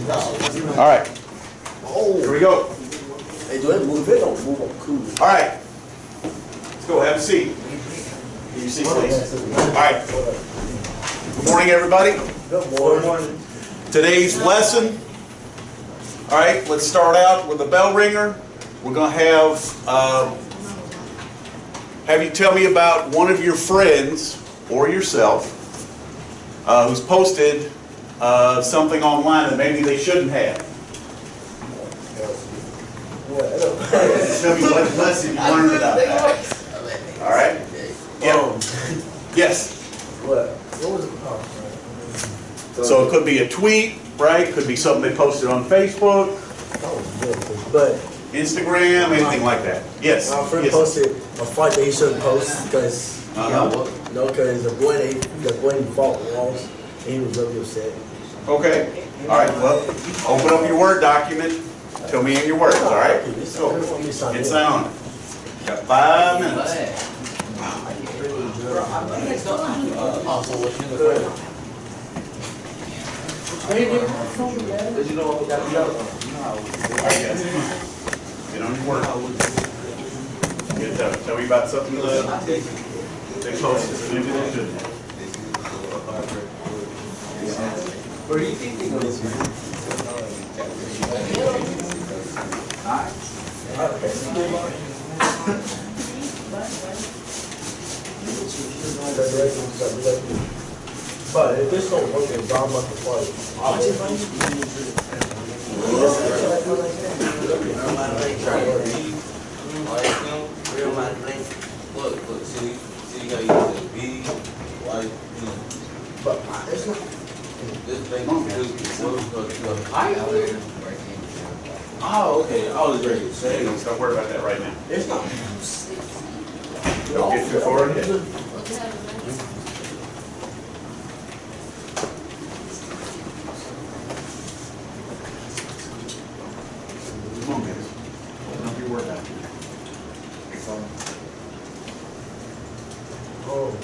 All right. Here we go. Hey, do it move it? Don't move on cool. All right. Let's go. Have a seat. Get your seat, please. All right. Good morning, everybody. Good morning. Today's lesson. All right. Let's start out with a bell ringer. We're going to have you tell me about one of your friends or yourself who's posted something online that maybe they shouldn't have. Tell me what lesson you learned about that. All right? Yeah. Yes? What was it called? So it could be a tweet, right? Could be something they posted on Facebook, But Instagram, anything like that. Yes? my friend Yes. posted a fight that he shouldn't post because because the boy he fought lost and he was really upset. Okay. All right. Well, open up your Word document. Tell me in your words, all right? Go. Get sign on it. Got 5 minutes. Get on your Word. Tell me about something they posted. Maybe they shouldn't. Where do you think they go this week? But if this don't work, then John must have fought. Look, see how you use the B, like, But it's not. this thing oh, okay. I was ready to say. Don't worry about that right now. It's not. Don't get too far ahead. Come on, guys. Open up your Word document. Oh,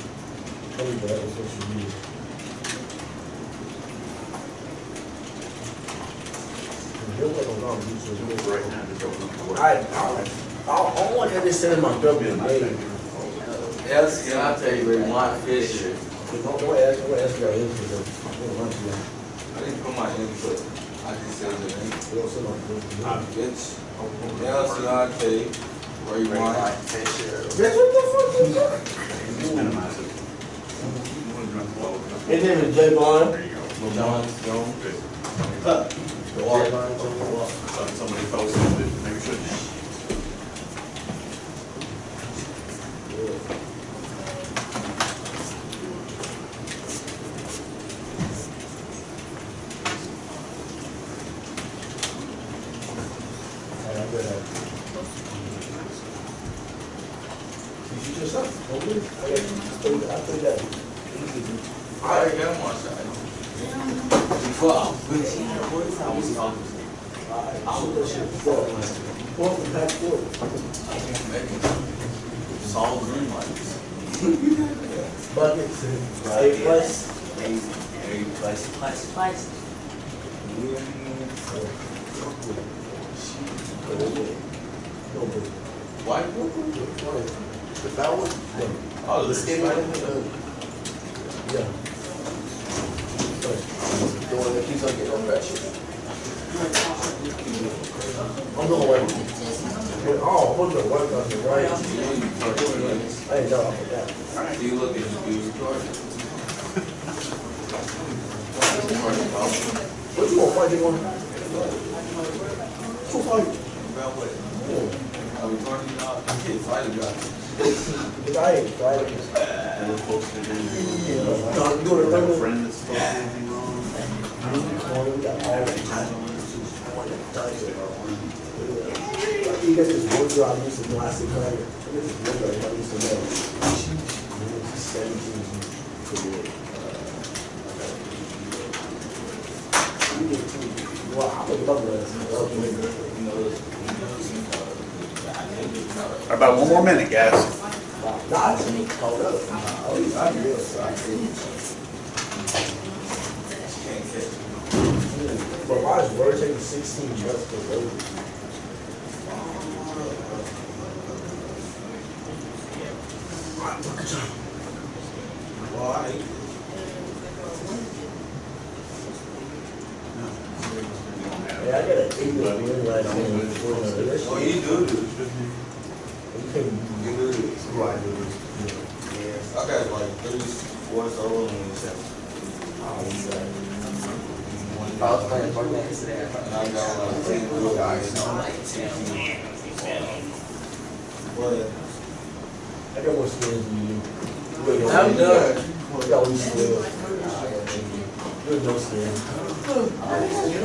tell me that was what you need. Right now, just open up your Word. I want to send in my W today. Yes, can I tell you, Ray, my Fisher. Don't ask your answer. I didn't put my input. I just said the name. It's LCRK, Ray White Fisher. That's what the fuck is that? Just minimize it. His name is Jay Bond. There you go. John Jones. Somebody posted that maybe shouldn't have. I already got him on side. Before I was talking. Solid green lights. Buckets, A+. White? The foul one? Oh, the skin light? Yeah. The one that keeps on getting on that shit. I'm going away. Oh, hold the work on the right. I ain't know about that. Do you look at the view recording? What you want to fight, you want? Who fight? About what? Are we talking about? I can't fight a guy. Because I ain't fighting. And we're posted in. You want to Have a friend that's posted anything wrong? We got all the time. You got this wood job, I used to know, I said, "Come here." This is wood job, I used to know. She's 17. Well, I would love that. About one more minute, guys. No, I just need to call up. I'm real sorry. But why is Word taking 16 months to load? Well, I hate Yeah, I got an 8 win last game. Oh, you do this. You couldn't You do this. why do this? I got like 3 sports over and 7. I was playing Fortnite today. And I got like 10 good guys. But I got more skills than you. I'm done. I got all these skills. You have no skills. You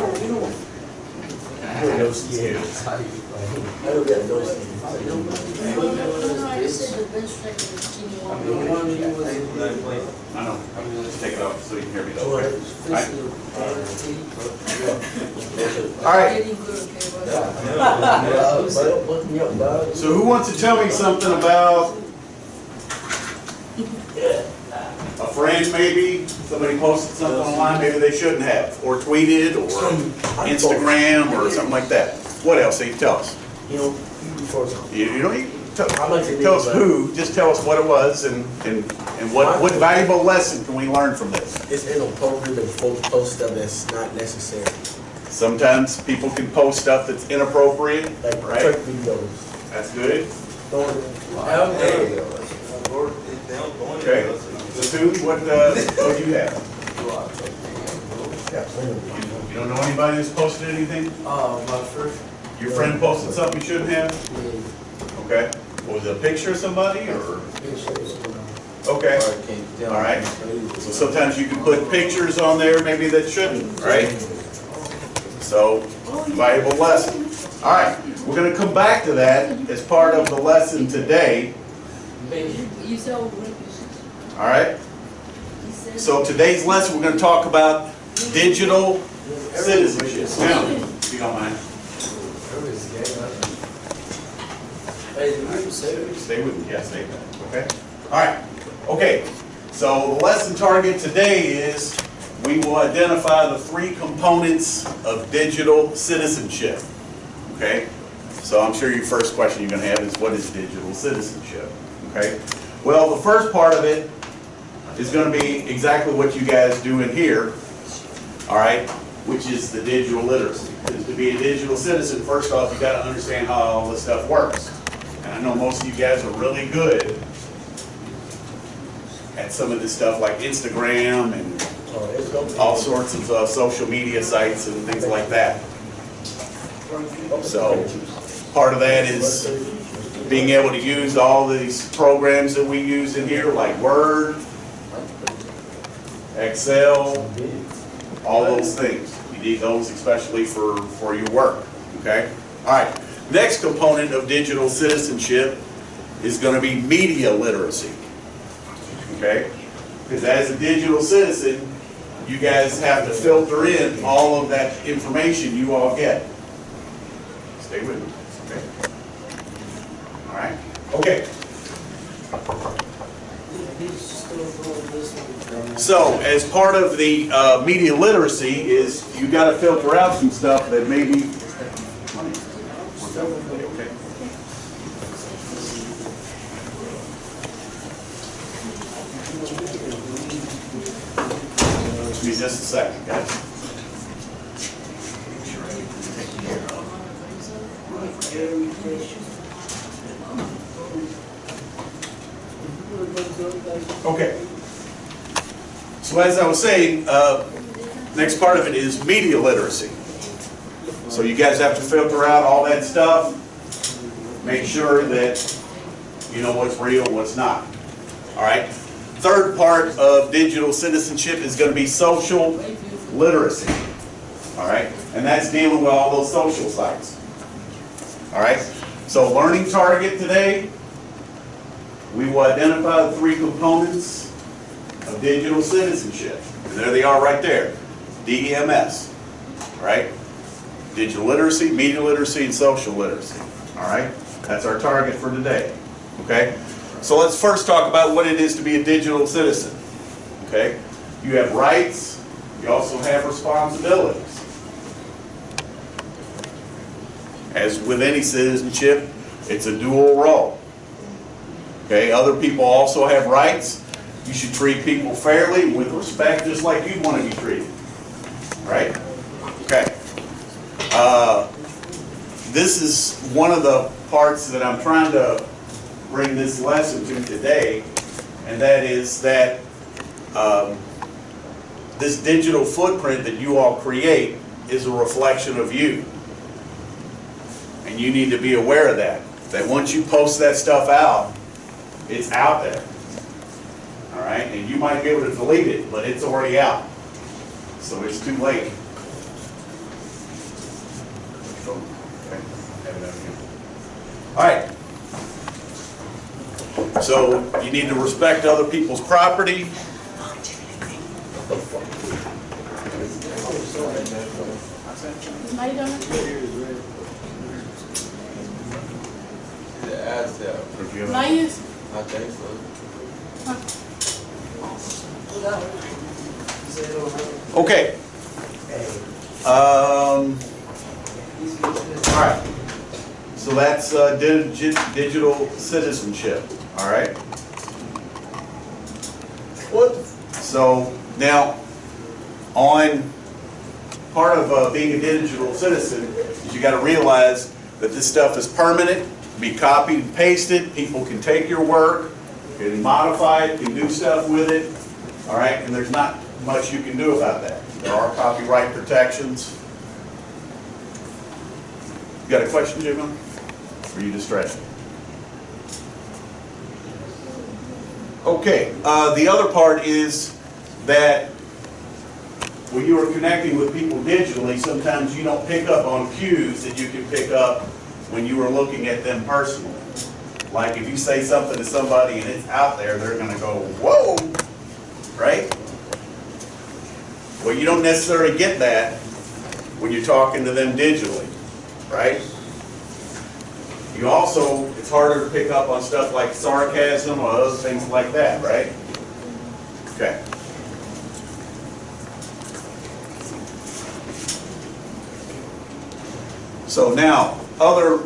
have no skills. I don't got no skills. I know. Just take it off so you can hear me though. All right. Look me up, dog. So who wants to tell me something about a friend maybe? Somebody posted something online maybe they shouldn't have, or tweeted, or Instagram, or something like that. What else? So you tell us. You know, before something. You don't I'd like to tell us who. Just tell us what it was and what valuable lesson can we learn from this. It's inappropriate to post stuff that's not necessary. Sometimes people can post stuff that's inappropriate, Like right? trick videos. That's good. Okay. So Sue, what do you have? You don't know anybody that's posted anything? My first. Your friend posted something you shouldn't have? Okay. Was it a picture of somebody or? Okay. All right. So sometimes you can put pictures on there maybe that shouldn't, right? So, valuable lesson. All right. We're going to come back to that as part of the lesson today. All right. So today's lesson we're going to talk about digital citizenship. Now, if you don't mind. Stay with me. Yeah, stay with me. Okay. All right. Okay. So the lesson target today is we will identify the 3 components of digital citizenship. Okay. So I'm sure your first question you're going to have is, what is digital citizenship? Okay. Well, the first part of it is going to be exactly what you guys do in here. All right. Which is the digital literacy. Because to be a digital citizen, first off, you got to understand how all this stuff works. And I know most of you guys are really good at some of this stuff like Instagram and all sorts of social media sites and things like that. So part of that is being able to use all these programs that we use in here, like Word, Excel, all those things. You need those especially for your work. Okay? All right. Next component of digital citizenship is going to be media literacy. Okay? Because as a digital citizen, you guys have to filter in all of that information you all get. Stay with me. Okay? All right? Okay. So, as part of the media literacy is you got to filter out some stuff that maybe. Okay. Give me just a second, guys. Okay. So as I was saying, next part of it is media literacy. So you guys have to filter out all that stuff, make sure that you know what's real and what's not. All right. Third part of digital citizenship is going to be social literacy. All right. And that's dealing with all those social sites. All right. So learning target today, we will identify the 3 components of digital citizenship. And there they are right there. DMS. Right? Digital literacy, media literacy, and social literacy. All right? That's our target for today. Okay? So let's first talk about what it is to be a digital citizen. Okay? You have rights. You also have responsibilities. as with any citizenship, it's a dual role. Okay, other people also have rights. You should treat people fairly, with respect, just like you'd want to be treated. Right? Okay. This is one of the parts that I'm trying to bring this lesson to today, and that is that this digital footprint that you all create is a reflection of you. And you need to be aware of that. That once you post that stuff out, it's out there. All right? And you might be able to delete it, but it's already out. So it's too late. All right. So you need to respect other people's property. Somebody done it? The asset. My use? I think so. Okay. All right. So that's digital citizenship. All right. So now, on part of being a digital citizen is you got to realize that this stuff is permanent, be copied and pasted. People can take your work, can modify it, can do stuff with it. All right, and there's not much you can do about that. There are copyright protections. You got a question, Jim? Or are you distressed? Okay, the other part is that when you are connecting with people digitally, sometimes you don't pick up on cues that you can pick up when you are looking at them personally. Like if you say something to somebody and it's out there, they're going to go, whoa, right? Well, you don't necessarily get that when you're talking to them digitally, right? You also, it's harder to pick up on stuff like sarcasm or other things like that, right? Okay. So now, other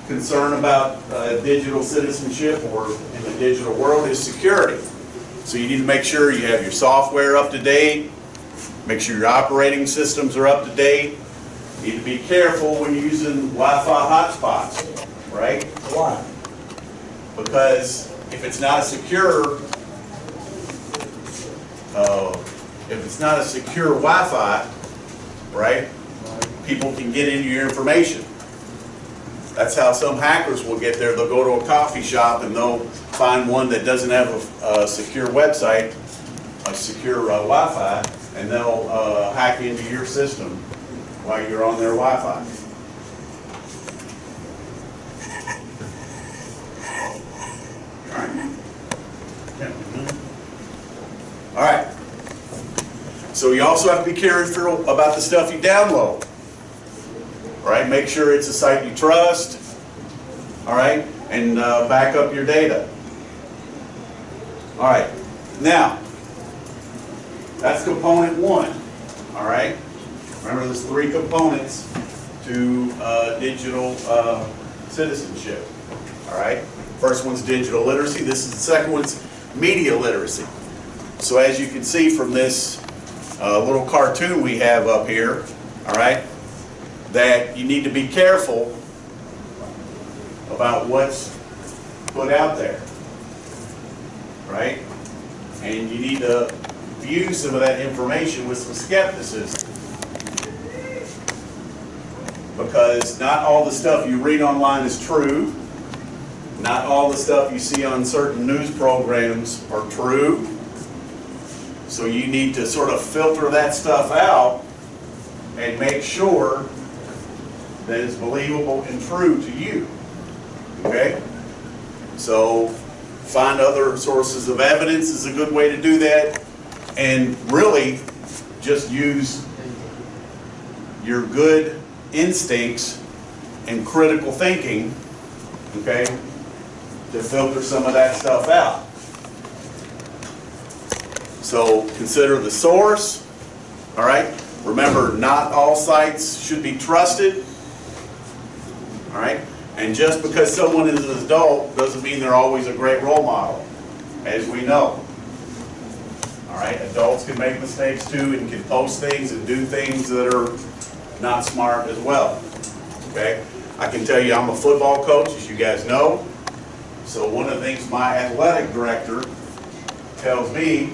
concern about digital citizenship or in the digital world is security. So you need to make sure you have your software up to date, make sure your operating systems are up to date. You need to be careful when you're using Wi-Fi hotspots, right? Why? Because if it's not a secure Wi-Fi, right, people can get into your information. That's how some hackers will get there. They'll go to a coffee shop and they'll find one that doesn't have a secure website, a secure Wi-Fi, and they'll hack into your system while you're on their Wi-Fi. All right. So you also have to be careful about the stuff you download. All right. Make sure it's a site you trust. All right. And back up your data. All right. Now, that's component one. All right. Remember, there's 3 components to digital citizenship. All right. First one's digital literacy. The second one's media literacy. So as you can see from this little cartoon we have up here, all right, that you need to be careful about what's put out there, right? And you need to view some of that information with some skepticism. Because not all the stuff you read online is true. Not all the stuff you see on certain news programs are true. So you need to sort of filter that stuff out and make sure that it's believable and true to you. Okay? So find other sources of evidence is a good way to do that. And really just use your good instincts and critical thinking, okay, to filter some of that stuff out. So consider the source, all right? Remember, not all sites should be trusted. All right? And just because someone is an adult doesn't mean they're always a great role model, as we know. All right? Adults can make mistakes too and can post things and do things that are not smart as well. Okay? I can tell you I'm a football coach, as you guys know. So one of the things my athletic director tells me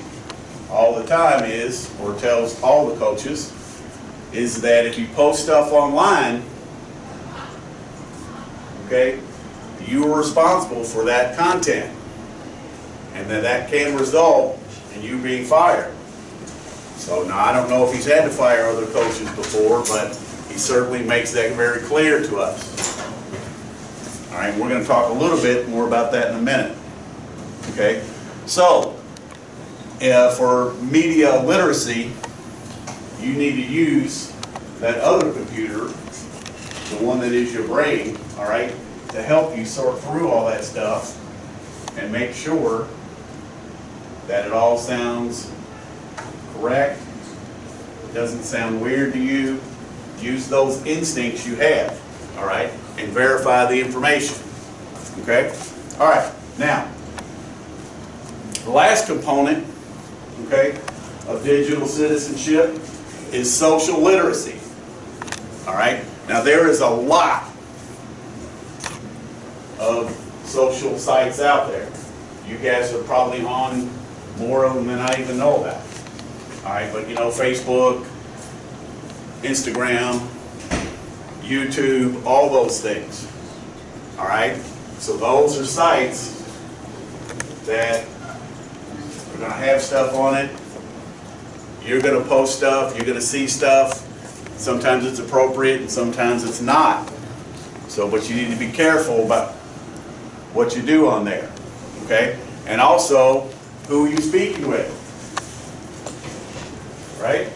all the time is, or tells all the coaches, is that if you post stuff online, okay, you are responsible for that content. And then that can result in you being fired. So now I don't know if he's had to fire other coaches before, but he certainly makes that very clear to us. All right, we're going to talk a little bit more about that in a minute. Okay, so for media literacy, you need to use that other computer, the one that is your brain, all right, to help you sort through all that stuff and make sure that it all sounds correct, it doesn't sound weird to you. Use those instincts you have, all right, and verify the information, okay? All right, now, the last component, okay, of digital citizenship is social literacy, all right? Now, there is a lot of social sites out there. You guys are probably on more of them than I even know about, all right? But, you know, Facebook, Instagram, YouTube, all those things, all right? So those are sites that are going to have stuff on it. You're going to post stuff, you're going to see stuff. Sometimes it's appropriate and sometimes it's not. So, but you need to be careful about what you do on there, okay? And also, who are you speaking with, right?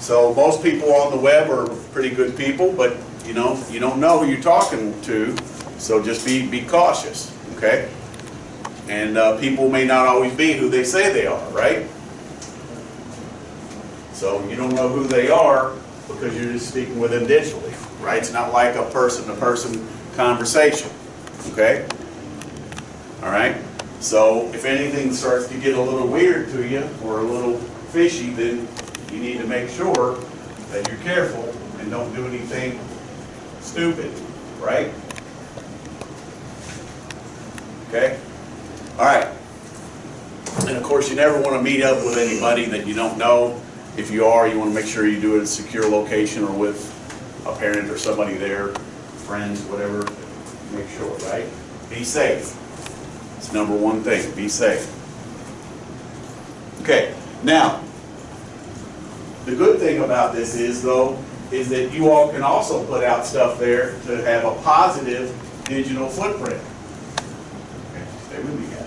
So most people on the web are pretty good people, but you know, you don't know who you're talking to, so just be cautious, okay? And people may not always be who they say they are, right? So you don't know who they are because you're just speaking with them digitally, right? It's not like a person-to-person conversation, okay? All right? So if anything starts to get a little weird to you or a little fishy, then you need to make sure that you're careful and don't do anything stupid, right? Okay? All right. And of course, you never want to meet up with anybody that you don't know. If you are, you want to make sure you do it in a secure location or with a parent or somebody there, friends, whatever. Make sure, right? Be safe. It's number one thing. Be safe. Okay. Now, the good thing about this is, though, is that you all can also put out stuff there to have a positive digital footprint. Okay, stay with me, guys.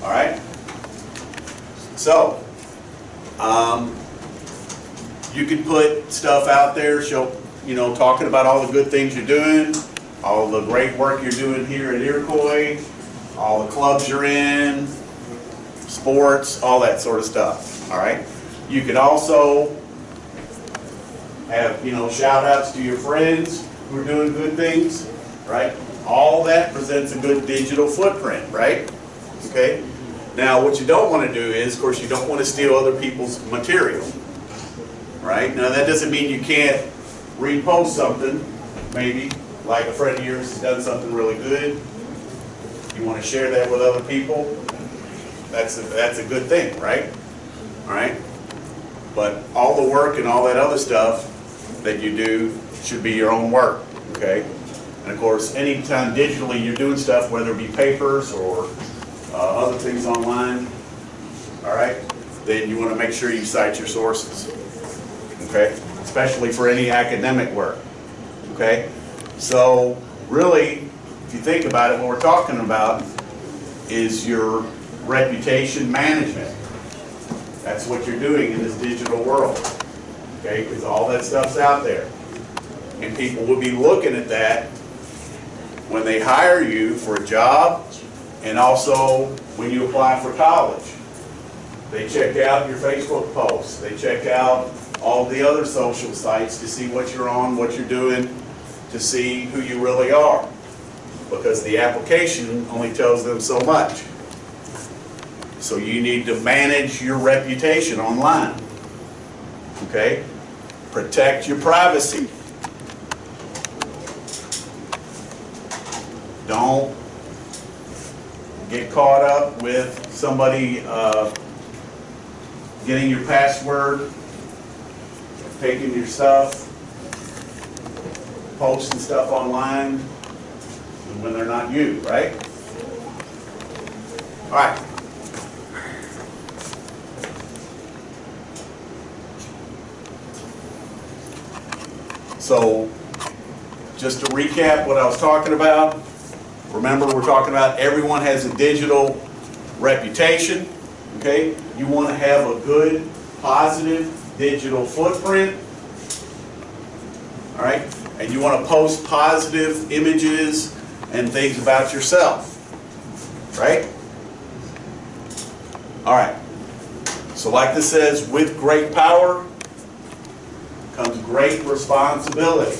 All right? So, you can put stuff out there, talking about all the good things you're doing, all the great work you're doing here at Iroquois, all the clubs you're in, sports, all that sort of stuff, all right? You can also have, shout outs to your friends who are doing good things, right? All that presents a good digital footprint, right? Okay? Now, what you don't want to do is, of course, you don't want to steal other people's material, right? Now, that doesn't mean you can't repost something, maybe, like a friend of yours has done something really good. You want to share that with other people. That's a good thing, right? All right? But all the work and all that other stuff that you do should be your own work, okay? And of course, anytime digitally you're doing stuff, whether it be papers or other things online, all right, then you want to make sure you cite your sources, okay? Especially for any academic work, okay? So really, if you think about it, what we're talking about is your reputation management. That's what you're doing in this digital world, okay? Because all that stuff's out there. And people will be looking at that when they hire you for a job and also when you apply for college. They check out your Facebook posts. They check out all the other social sites to see what you're on, what you're doing, to see who you really are. Because the application only tells them so much. So you need to manage your reputation online. Okay? Protect your privacy. Don't get caught up with somebody getting your password, taking your stuff, posting stuff online when they're not you, right? All right. So, just to recap what I was talking about, remember we're talking about everyone has a digital reputation, okay? You want to have a good, positive digital footprint, all right? And you want to post positive images and things about yourself, right? All right. So like this says, with great power comes great responsibility.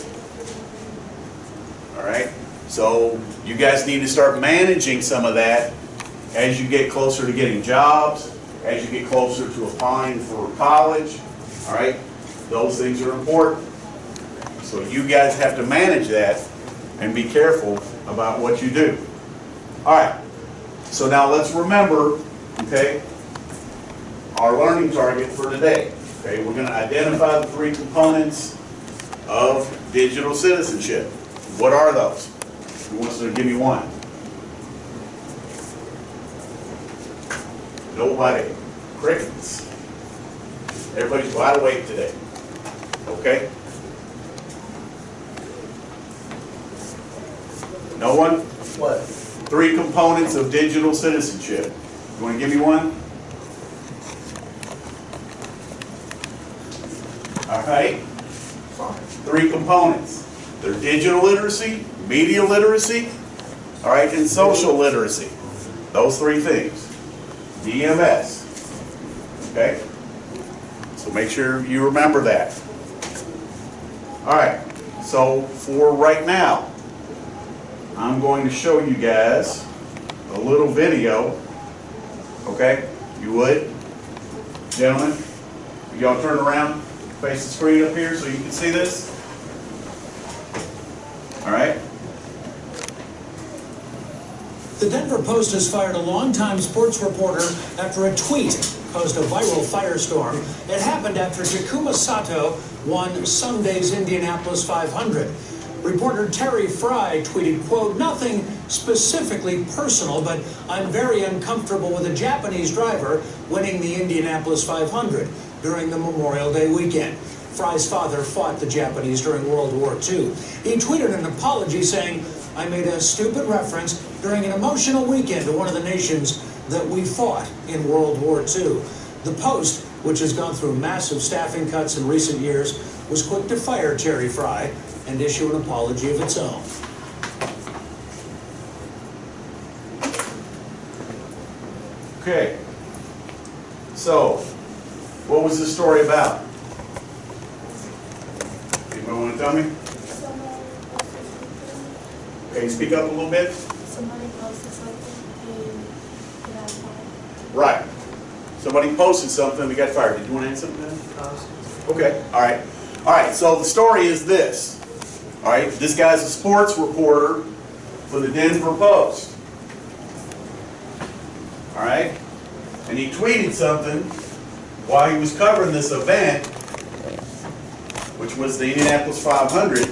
All right? So you guys need to start managing some of that as you get closer to getting jobs, as you get closer to applying for college. All right? Those things are important. So you guys have to manage that and be careful about what you do. All right. So now let's remember, okay, our learning target for today. Okay, we're going to identify the 3 components of digital citizenship. What are those? Who wants to give me one? Nobody. Crickets. Everybody's wide awake today. Okay? No one? What? 3 components of digital citizenship. You want to give me one? All right? 3 components. They're digital literacy, media literacy, all right, and social literacy. Those 3 things. DMS. Okay? So make sure you remember that. All right. So for right now, I'm going to show you guys a little video. Okay? You would? Gentlemen? Y'all turn around, face the screen up here so you can see this. All right? The Denver Post has fired a longtime sports reporter after a tweet caused a viral firestorm. It happened after Takuma Sato won Sunday's Indianapolis 500. Reporter Terry Fry tweeted, quote, "Nothing specifically personal, but I'm very uncomfortable with a Japanese driver winning the Indianapolis 500 during the Memorial Day weekend." Fry's father fought the Japanese during World War II. He tweeted an apology saying, "I made a stupid reference during an emotional weekend to one of the nations that we fought in World War II." The Post, which has gone through massive staffing cuts in recent years, was quick to fire Terry Fry and issue an apology of its own. Okay. So, what was this story about? Anybody want to tell me? Okay, speak up a little bit. Somebody posted something and got fired. Right. Somebody posted something, we got fired. Did you want to add something then? Okay, all right. All right, so the story is this. All right, this guy's a sports reporter for the Denver Post. All right? And he tweeted something while he was covering this event, which was the Indianapolis 500,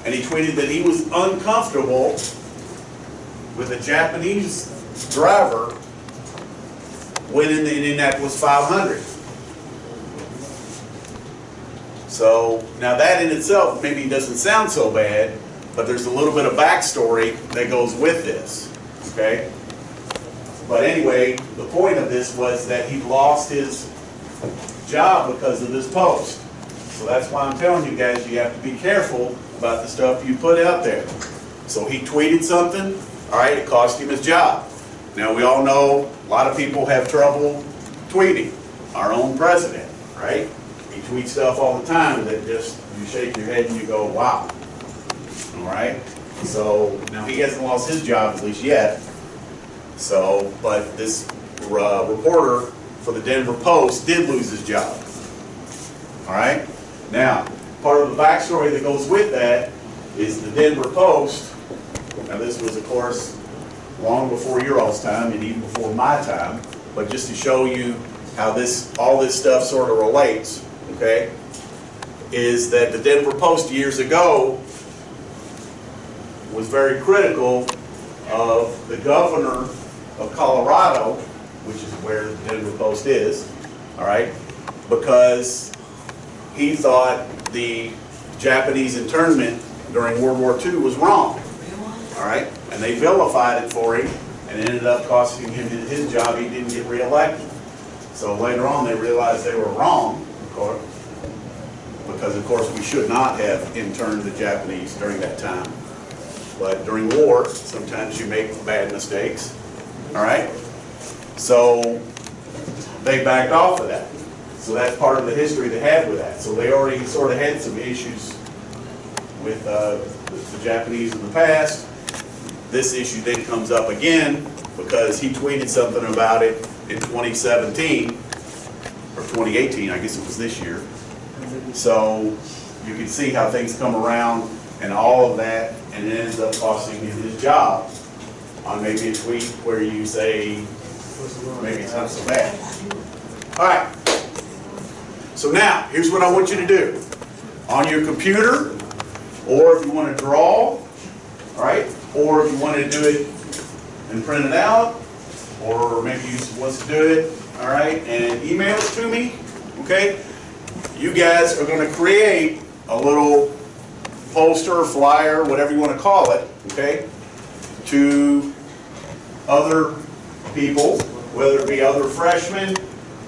and he tweeted that he was uncomfortable with a Japanese driver winning the Indianapolis 500. So, now that in itself maybe doesn't sound so bad, but there's a little bit of backstory that goes with this, okay? But anyway, the point of this was that he lost his job because of this post. So that's why I'm telling you guys, you have to be careful about the stuff you put out there. So he tweeted something, all right, it cost him his job. Now we all know a lot of people have trouble tweeting. Our own president, right? He tweets stuff all the time that just, you shake your head and you go, wow. All right? So, now he hasn't lost his job, at least yet. So, but this reporter for the Denver Post did lose his job. All right? Now, part of the backstory that goes with that is the Denver Post. Now, this was, of course, long before your all's time and even before my time, but just to show you how all this stuff sort of relates, okay, is that the Denver Post years ago was very critical of the governor of Colorado, which is where the Denver Post is, all right, because he thought the Japanese internment during World War II was wrong, all right, and they vilified it for him, and it ended up costing him his job. He didn't get reelected. So later on, they realized they were wrong, of course, because of course we should not have interned the Japanese during that time. But during war, sometimes you make bad mistakes, all right? So they backed off of that. So that's part of the history they had with that. So they already sort of had some issues with the Japanese in the past. This issue then comes up again because he tweeted something about it in 2017, or 2018, I guess it was this year. So you can see how things come around and all of that, and it ends up costing him his job on maybe a tweet where you say, maybe it's not so bad. All right. So now, here's what I want you to do. On your computer, or if you want to draw, all right, or if you want to do it and print it out, or maybe you want to do it, all right, and email it to me, okay? You guys are going to create a little poster, flyer, whatever you want to call it, okay, to other people, whether it be other freshmen,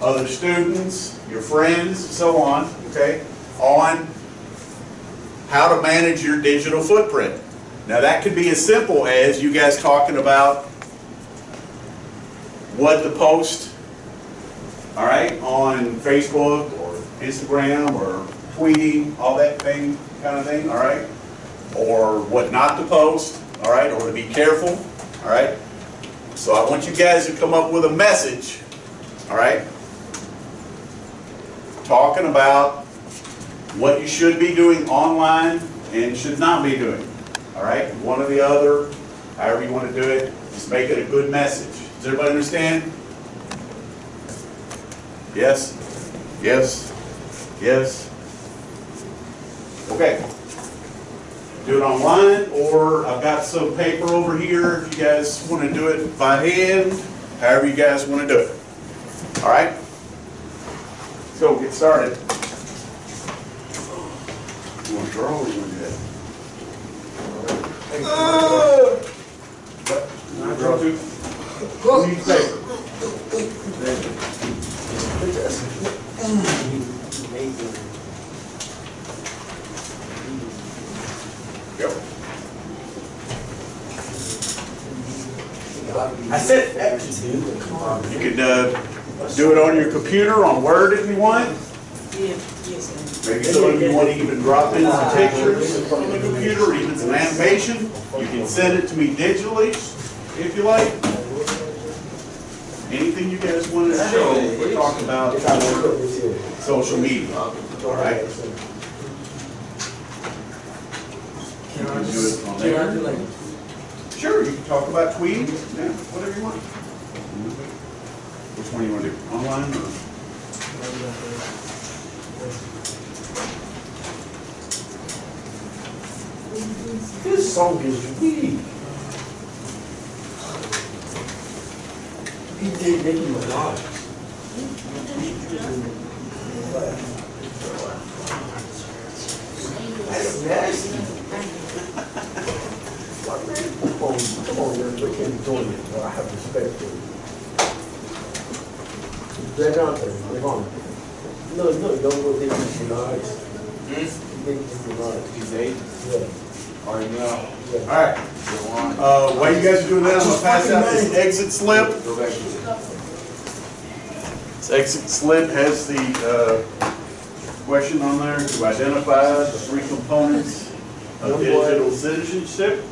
other students, your friends, so on, okay, on how to manage your digital footprint. Now that could be as simple as you guys talking about what to post, all right, on Facebook or Instagram or tweeting, all that thing, kind of thing, all right, or what not to post, all right, or to be careful, all right. So I want you guys to come up with a message, all right, talking about what you should be doing online and should not be doing, all right, one or the other, however you want to do it, just make it a good message. Does everybody understand? Yes? Yes? Yes? Okay. Do it online, or I've got some paper over here if you guys want to do it by hand, however you guys want to do it. All right? Let's go get started. You want to draw or you want to do that? You want to draw too? Who needs paper? Yep. I said X, dude. You can do it on your computer, on Word if you want. Maybe some of you want to even drop in some pictures on the computer, or even some animation. You can send it to me digitally if you like. Anything you guys want to show, we're talking about social media. All right? You can do it on there. Sure, you can talk about tweeting, yeah, whatever you want. Which one do you want to do? Online or? This song is weak. He did Nicki Minaj. That's nasty. Come on, man. We can't be doing it. I have respect for you. They're down there. They're gone. No, don't go Nicki Minaj. Nicki Minaj. He's 8. Yeah. All right, now. All right. While you guys are doing that, I'm going to pass out this exit slip. Go back to it. This exit slip has the question on there to identify the three components of digital citizenship.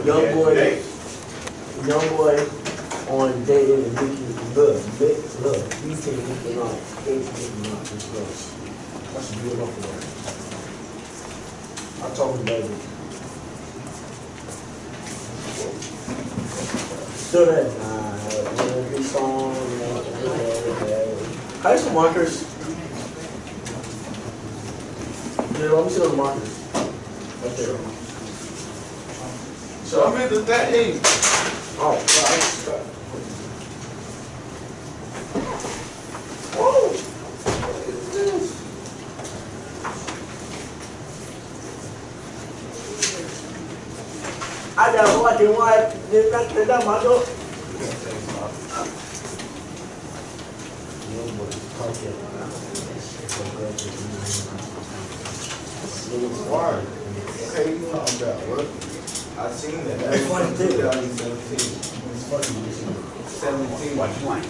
Young boy. Young boy on dating and Mickey, look, you take Mickey off, Mickey off this girls. That's a beautiful one. I told him that. Still that, every song, I have some markers. Yeah, let me see those markers. Right there. So I'm in the thing. Oh, right. Whoa! What is this? I got a black and white. They got that my door. Okay, you talking about what? I seen that. That's what it did. 17. Watch your line.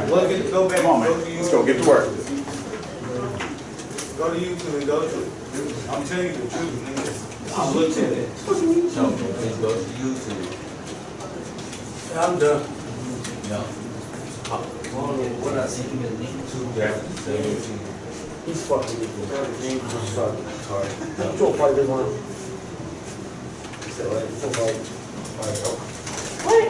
Look at, go back. Come on, man. Let's go get to work. Go to YouTube and go to it. I'm telling you the truth, nigga. I looked at it. No, just go to YouTube. I'm done. No. What I sent you the link to. 17. He's fucking with me. He's just fucking retarded. You don't fight this one. What?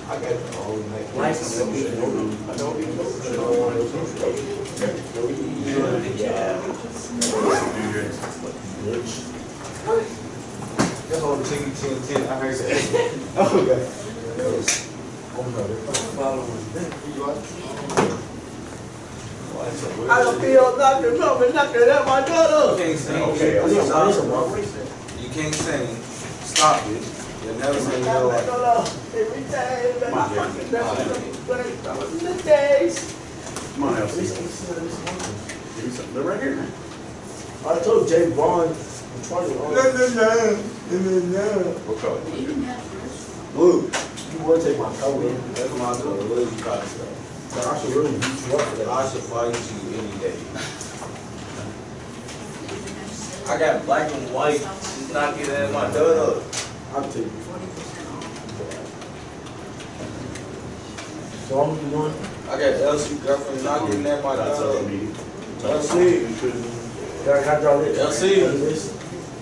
I got the whole neck. Nice to meet you. That's all the chicken 10. I heard that. Oh, okay. I don't feel nothing coming knocking at my door. You can't sing. Okay, You okay. can't sing. Stop it. You'll never sing your life. Every day, Come on, Jay. the days. Come on, Elsie. Give me something. They're right here, man. I told Jay Vaughn, I'm trying to. What color? Blue. You would take my coat in. That's my color. What you call it? I should really beat you up for that. I should fight you any day. I got black and white. Just not get at my door. I'll take you. So I'm doing. I got LC girlfriend not getting at my That's door. up to me. LC. I draw this. LC.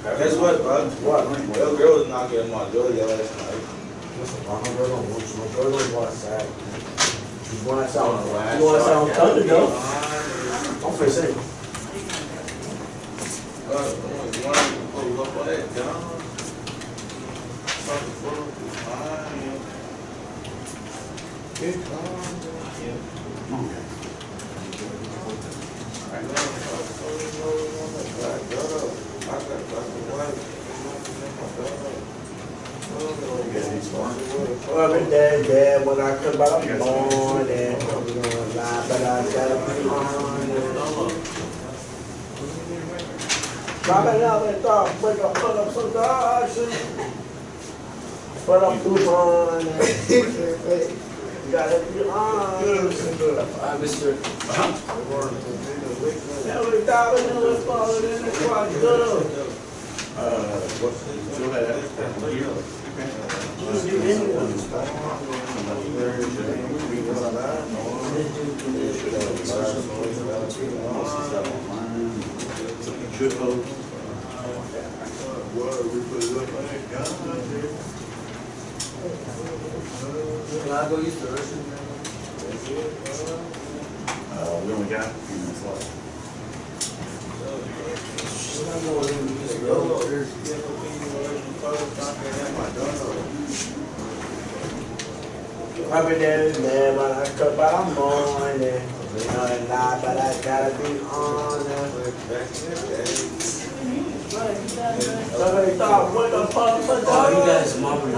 Guess what, bro? What? Your girl was not getting my door last night. Listen, my girl don't want you. My girl don't go outside. You want outside on the Last You want outside on night. Thunder though? I'm for saying. You want to pull up on that gun? Something full of fine. It's gone. Okay. Every day, Dad, when I come back, I'm on and I'm gonna lie, but I gotta be on it. Drop it out and talk, wake up, put up some dogs and put up too on and gotta be on. Mr. Every dollar in the falling in the quad, good. Still have that here. Should post. Can I go use the restroom? We only got a few minutes left. Every day, man, when I come back, I'm on it. You know, lie, but I gotta be on it. Somebody thought, what the fuck, Oh, you guys mobbing